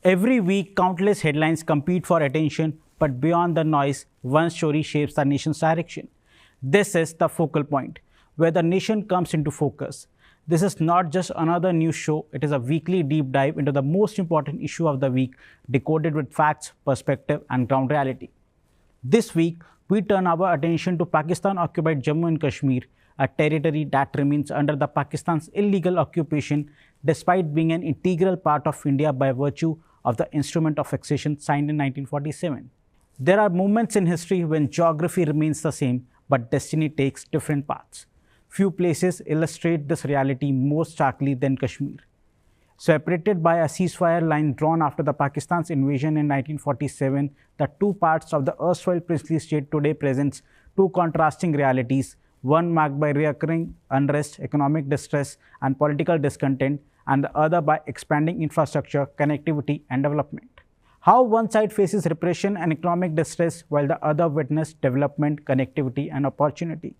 Every week, countless headlines compete for attention, but beyond the noise, one story shapes the nation's direction. This is the focal point, where the nation comes into focus. This is not just another news show, it is a weekly deep dive into the most important issue of the week, decoded with facts, perspective, and ground reality. This week, we turn our attention to Pakistan-occupied Jammu and Kashmir, a territory that remains under the Pakistan's illegal occupation despite being an integral part of India by virtue of the Instrument of Accession signed in 1947. There are moments in history when geography remains the same, but destiny takes different paths. Few places illustrate this reality more starkly than Kashmir. Separated by a ceasefire line drawn after the Pakistan's invasion in 1947, the two parts of the erstwhile princely state today presents two contrasting realities, one marked by recurring unrest, economic distress, and political discontent, and the other by expanding infrastructure, connectivity, and development. How one side faces repression and economic distress while the other witnesses development, connectivity, and opportunity.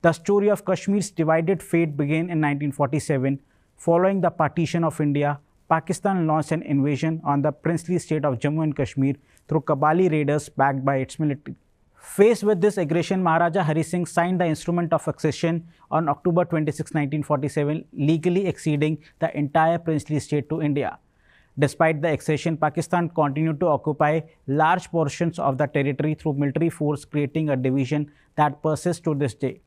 The story of Kashmir's divided fate began in 1947. Following the partition of India, Pakistan launched an invasion on the princely state of Jammu and Kashmir through Kabali raiders backed by its military. Faced with this aggression, Maharaja Hari Singh signed the Instrument of Accession on October 26, 1947, legally acceding the entire princely state to India. Despite the accession, Pakistan continued to occupy large portions of the territory through military force, creating a division that persists to this day.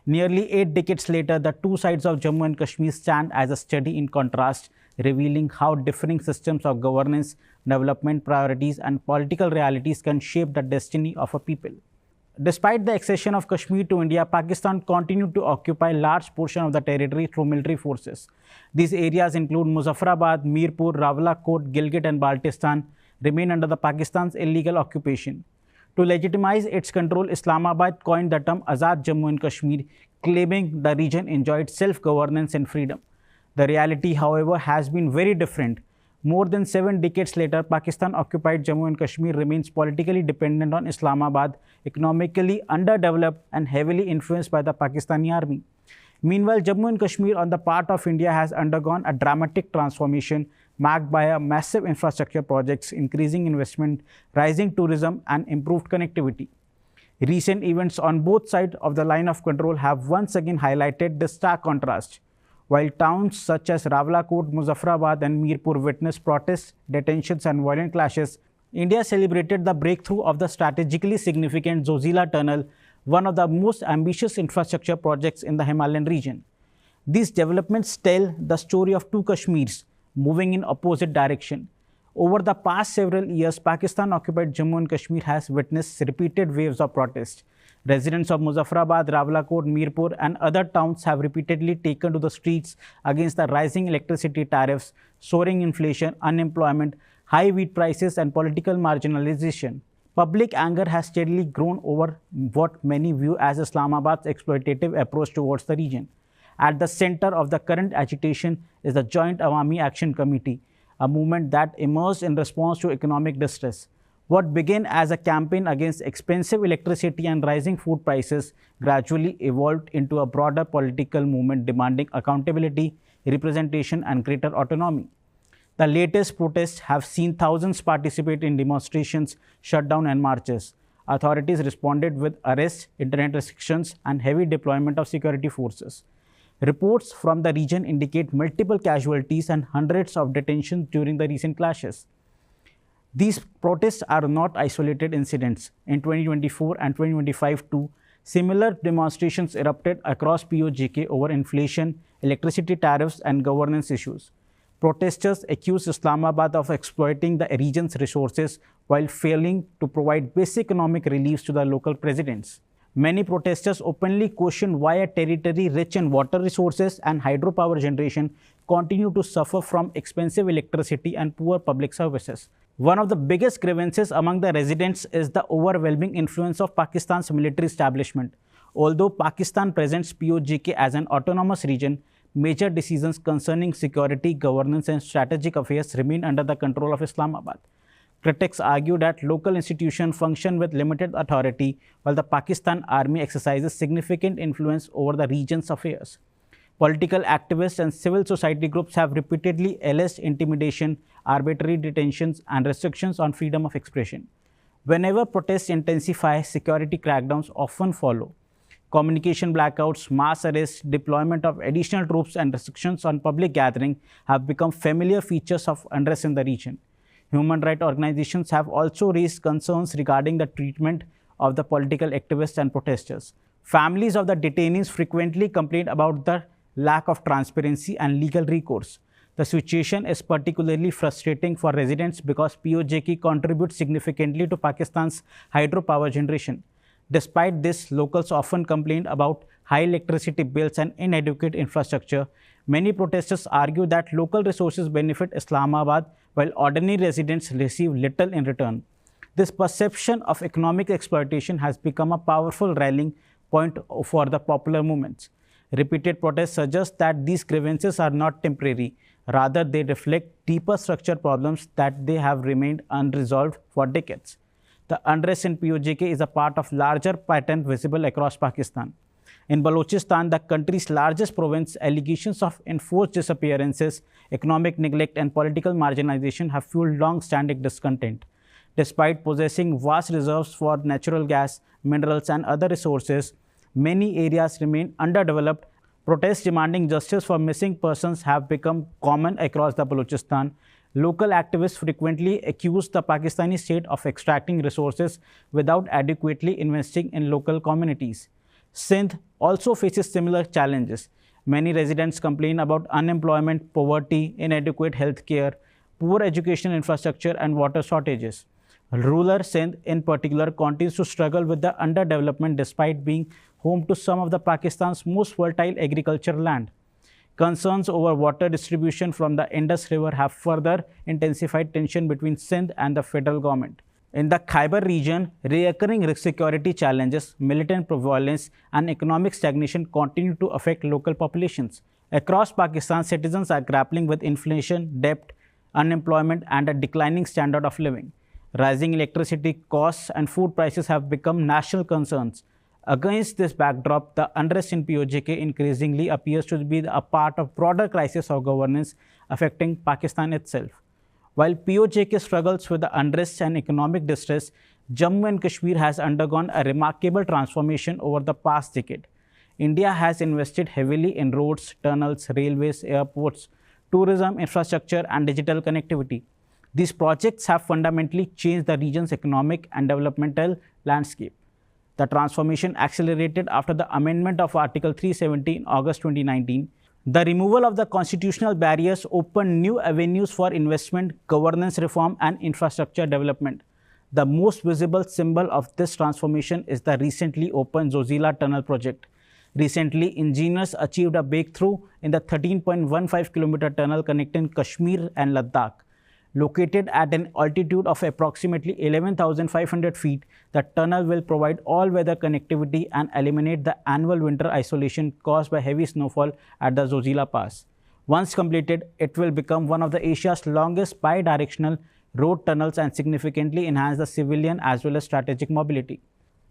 Nearly 8 decades later, the two sides of Jammu and Kashmir stand as a study in contrast, revealing how differing systems of governance, development priorities, and political realities can shape the destiny of a people. Despite the accession of Kashmir to India, Pakistan continued to occupy large portions of the territory through military forces. These areas include Muzaffarabad, Mirpur, Rawalakot, Gilgit, and Baltistan, remain under the Pakistan's illegal occupation. To legitimize its control, Islamabad coined the term Azad Jammu and Kashmir, claiming the region enjoyed self-governance and freedom. The reality, however, has been very different. More than 7 decades later, Pakistan-occupied Jammu and Kashmir remains politically dependent on Islamabad, economically underdeveloped, and heavily influenced by the Pakistani army. Meanwhile, Jammu and Kashmir on the part of India has undergone a dramatic transformation marked by a massive infrastructure projects, increasing investment, rising tourism, and improved connectivity. Recent events on both sides of the line of control have once again highlighted this stark contrast. While towns such as Rawalakot, Muzaffarabad, and Mirpur witnessed protests, detentions, and violent clashes, India celebrated the breakthrough of the strategically significant Zojila Tunnel, one of the most ambitious infrastructure projects in the Himalayan region. These developments tell the story of two Kashmirs moving in opposite direction. Over the past several years, Pakistan-occupied Jammu and Kashmir has witnessed repeated waves of protest. Residents of Muzaffarabad, Rawalakot, Mirpur, and other towns have repeatedly taken to the streets against the rising electricity tariffs, soaring inflation, unemployment, high wheat prices, and political marginalization. Public anger has steadily grown over what many view as Islamabad's exploitative approach towards the region. At the center of the current agitation is the Joint Awami Action Committee, a movement that emerged in response to economic distress. What began as a campaign against expensive electricity and rising food prices gradually evolved into a broader political movement demanding accountability, representation, and greater autonomy. The latest protests have seen thousands participate in demonstrations, shutdown, and marches. Authorities responded with arrests, internet restrictions, and heavy deployment of security forces. Reports from the region indicate multiple casualties and hundreds of detentions during the recent clashes. These protests are not isolated incidents. In 2024 and 2025 too, similar demonstrations erupted across PoJK over inflation, electricity tariffs, and governance issues. Protesters accused Islamabad of exploiting the region's resources while failing to provide basic economic reliefs to the local residents. Many protesters openly questioned why a territory rich in water resources and hydropower generation continue to suffer from expensive electricity and poor public services. One of the biggest grievances among the residents is the overwhelming influence of Pakistan's military establishment. Although Pakistan presents PoJK as an autonomous region, major decisions concerning security, governance, and strategic affairs remain under the control of Islamabad. Critics argue that local institutions function with limited authority, while the Pakistan Army exercises significant influence over the region's affairs. Political activists and civil society groups have repeatedly alleged intimidation, arbitrary detentions, and restrictions on freedom of expression. Whenever protests intensify, security crackdowns often follow. Communication blackouts, mass arrests, deployment of additional troops, and restrictions on public gathering have become familiar features of unrest in the region. Human rights organizations have also raised concerns regarding the treatment of the political activists and protesters. Families of the detainees frequently complain about the lack of transparency and legal recourse. The situation is particularly frustrating for residents because PoJK contributes significantly to Pakistan's hydropower generation. Despite this, locals often complain about high electricity bills and inadequate infrastructure. Many protesters argue that local resources benefit Islamabad while ordinary residents receive little in return. This perception of economic exploitation has become a powerful rallying point for the popular movements. Repeated protests suggest that these grievances are not temporary. Rather, they reflect deeper structural problems that they have remained unresolved for decades. The unrest in PoJK is a part of larger pattern visible across Pakistan. In Balochistan, the country's largest province, allegations of enforced disappearances, economic neglect, and political marginalization have fueled long-standing discontent. Despite possessing vast reserves for natural gas, minerals, and other resources, many areas remain underdeveloped. Protests demanding justice for missing persons have become common across the Balochistan. Local activists frequently accuse the Pakistani state of extracting resources without adequately investing in local communities. Sindh also faces similar challenges. Many residents complain about unemployment, poverty, inadequate health care, poor education infrastructure, and water shortages. Rural Sindh, in particular, continues to struggle with the underdevelopment despite being home to some of the Pakistan's most fertile agricultural land. Concerns over water distribution from the Indus River have further intensified tension between Sindh and the federal government. In the Khyber region, recurring security challenges, militant violence, and economic stagnation continue to affect local populations. Across Pakistan, citizens are grappling with inflation, debt, unemployment, and a declining standard of living. Rising electricity costs and food prices have become national concerns. Against this backdrop, the unrest in PoJK increasingly appears to be a part of broader crisis of governance affecting Pakistan itself. While PoJK struggles with the unrest and economic distress, Jammu and Kashmir has undergone a remarkable transformation over the past decade. India has invested heavily in roads, tunnels, railways, airports, tourism, infrastructure, and digital connectivity. These projects have fundamentally changed the region's economic and developmental landscape. The transformation accelerated after the amendment of Article 370 in August 2019. The removal of the constitutional barriers opened new avenues for investment, governance reform, and infrastructure development. The most visible symbol of this transformation is the recently opened Zojila Tunnel project. Recently, engineers achieved a breakthrough in the 13.15-kilometer tunnel connecting Kashmir and Ladakh. Located at an altitude of approximately 11,500 feet, the tunnel will provide all-weather connectivity and eliminate the annual winter isolation caused by heavy snowfall at the Zojila Pass. Once completed, it will become one of Asia's longest bi-directional road tunnels and significantly enhance the civilian as well as strategic mobility.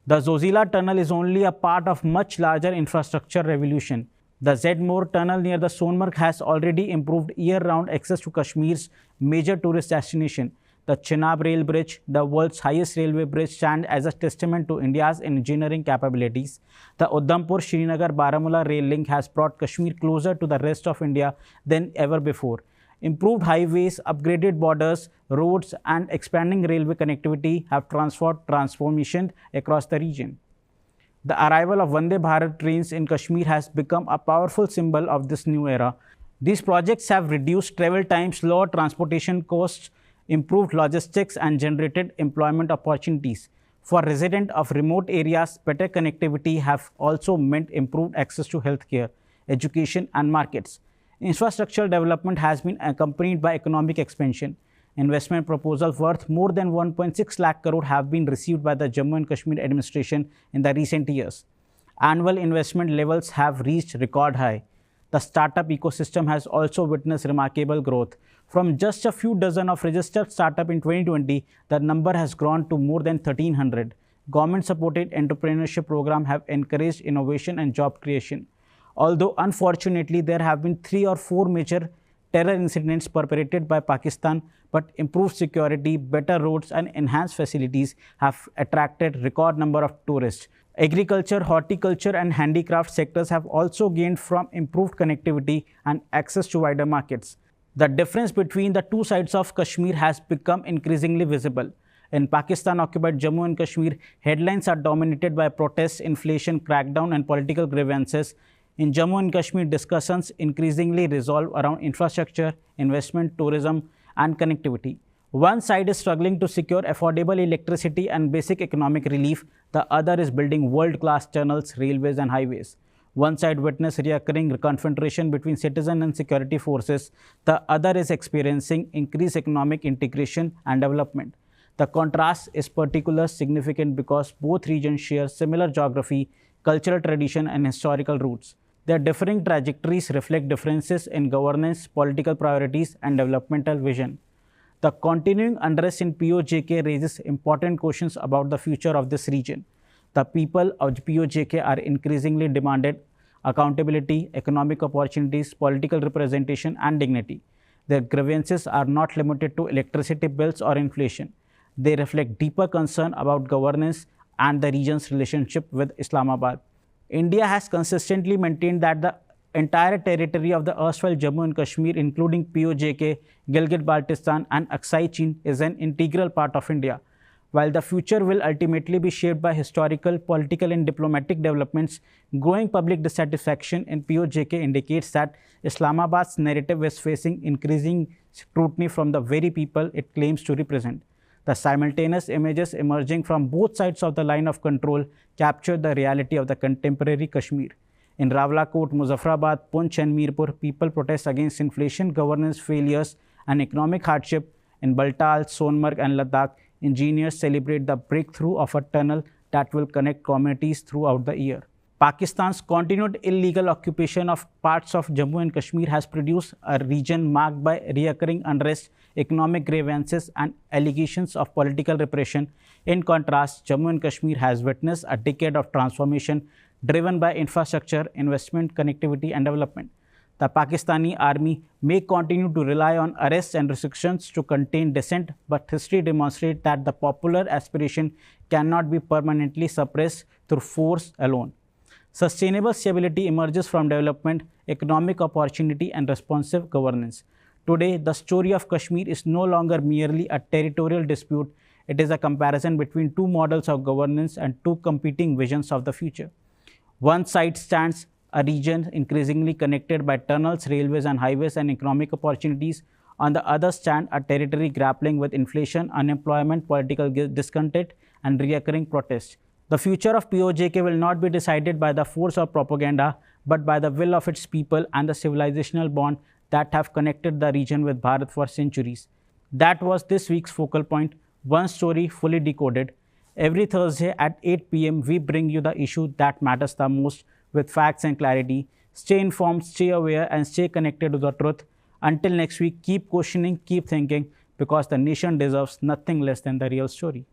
The Zojila Tunnel is only a part of much larger infrastructure revolution. The Zedmore Tunnel near the Sonmarg has already improved year-round access to Kashmir's major tourist destination. The Chenab Rail Bridge, the world's highest railway bridge, stands as a testament to India's engineering capabilities. The Udhampur-Srinagar-Baramulla rail link has brought Kashmir closer to the rest of India than ever before. Improved highways, upgraded borders, roads, and expanding railway connectivity have transformation across the region. The arrival of Vande Bharat trains in Kashmir has become a powerful symbol of this new era. These projects have reduced travel times, lowered transportation costs, improved logistics, and generated employment opportunities. For residents of remote areas, better connectivity have also meant improved access to healthcare, education, and markets. Infrastructural development has been accompanied by economic expansion. Investment proposals worth more than 1.6 lakh crore have been received by the Jammu and Kashmir administration in the recent years. Annual investment levels have reached record high. The startup ecosystem has also witnessed remarkable growth. From just a few dozen of registered startups in 2020, the number has grown to more than 1,300. Government-supported entrepreneurship programs have encouraged innovation and job creation. Although unfortunately there have been 3 or 4 major terror incidents perpetrated by Pakistan, but improved security, better roads and enhanced facilities have attracted record number of tourists. Agriculture, horticulture and handicraft sectors have also gained from improved connectivity and access to wider markets. The difference between the two sides of Kashmir has become increasingly visible. In Pakistan-occupied Jammu and Kashmir, headlines are dominated by protests, inflation, crackdown and political grievances. In Jammu and Kashmir, discussions increasingly revolve around infrastructure, investment, tourism and connectivity. One side is struggling to secure affordable electricity and basic economic relief. The other is building world-class tunnels, railways and highways. One side witnessed recurring confrontation between citizen and security forces. The other is experiencing increased economic integration and development. The contrast is particularly significant because both regions share similar geography, cultural tradition and historical roots. Their differing trajectories reflect differences in governance, political priorities and developmental vision. The continuing unrest in PoJK raises important questions about the future of this region. The people of PoJK are increasingly demanded accountability, economic opportunities, political representation and dignity. Their grievances are not limited to electricity bills or inflation. They reflect deeper concern about governance and the region's relationship with Islamabad. India has consistently maintained that the entire territory of the erstwhile Jammu and Kashmir, including PoJK, Gilgit, Baltistan and Aksai Chin, is an integral part of India. While the future will ultimately be shaped by historical, political and diplomatic developments, growing public dissatisfaction in PoJK indicates that Islamabad's narrative is facing increasing scrutiny from the very people it claims to represent. The simultaneous images emerging from both sides of the line of control capture the reality of the contemporary Kashmir. In Rawalakot, Muzaffarabad, Pont and Mirpur, people protest against inflation, governance failures and economic hardship. In Baltal, Sonmarg and Ladakh, engineers celebrate the breakthrough of a tunnel that will connect communities throughout the year. Pakistan's continued illegal occupation of parts of Jammu and Kashmir has produced a region marked by recurring unrest, economic grievances and allegations of political repression. In contrast, Jammu and Kashmir has witnessed a decade of transformation driven by infrastructure, investment, connectivity and development. The Pakistani army may continue to rely on arrests and restrictions to contain dissent, but history demonstrates that the popular aspiration cannot be permanently suppressed through force alone. Sustainable stability emerges from development, economic opportunity and responsive governance. Today, the story of Kashmir is no longer merely a territorial dispute. It is a comparison between two models of governance and two competing visions of the future. One side stands a region increasingly connected by tunnels, railways and highways and economic opportunities. On the other stand a territory grappling with inflation, unemployment, political discontent and recurring protests. The future of PoJK will not be decided by the force of propaganda, but by the will of its people and the civilizational bond that have connected the region with Bharat for centuries. That was this week's focal point, one story fully decoded. Every Thursday at 8 p.m, we bring you the issue that matters the most with facts and clarity. Stay informed, stay aware and stay connected to the truth. Until next week, keep questioning, keep thinking, because the nation deserves nothing less than the real story.